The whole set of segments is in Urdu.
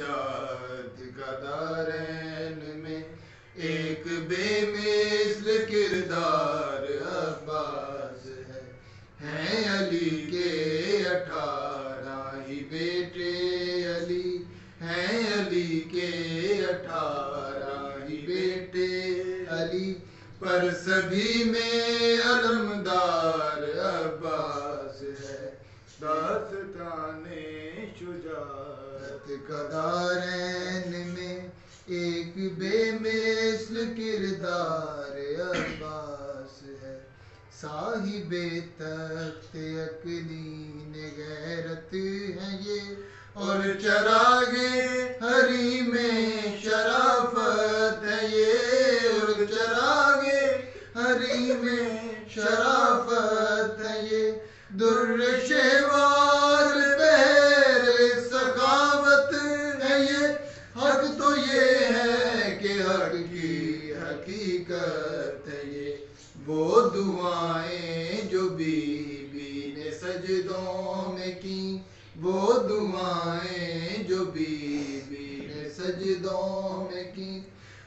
شجاعت کا دارین میں ایک بے مثل کردار عباس ہے۔ ہیں علی کے 18 ہی بیٹے علی، ہیں علی کے 18 ہی بیٹے علی، پر سبھی میں علمدار عباس ہے۔ داستان شجاعت کا دارین میں ایک بے مثل کردار عباس ہے۔ صاحب تخت اکلین غیرت ہیں یہ، اور چراغ حریم شرافت ہے یہ، اور چراغ حریم شرافت ہے یہ، در شہوار بہر سخاوت ہے یہ۔ حق تو یہ ہے کہ حق کی حقیقت ہے یہ، وہ دعائیں جو بی بی نے سجدوں میں کی، وہ دعائیں جو بی بی نے سجدوں میں کی،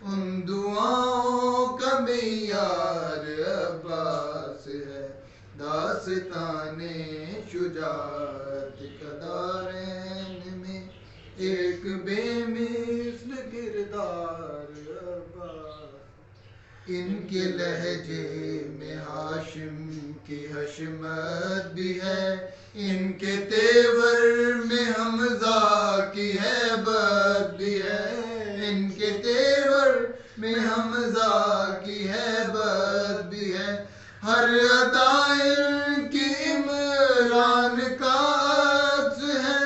ان دعاؤں کا معیار عباس ہے۔ داستان شجاعت کا دارین میں ایک بے مثل کردار عباس۔ ان کے لہجے میں ہاشم کی حشمت بھی ہے، ان کے تیور میں حمزہ کی ہیبت بھی ہے، ان کے تیور میں حمزہ کی ہیبت بھی ہے، ہر ادا ان کی عمران کا عکس ہے،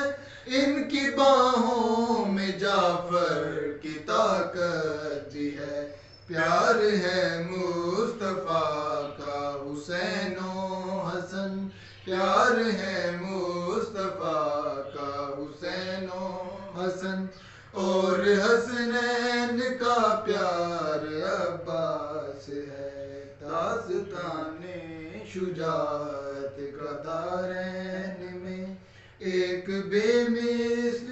ان کی باہوں میں جعفر کی طاقت بھی ہے۔ پیار ہے مصطفیٰ کا حسین و حسن، پیار ہے مصطفیٰ کا حسین و حسن، اور حسنین کا پیار عباس ہے۔ داستان شجاعت کا دارین میں ایک بے مثل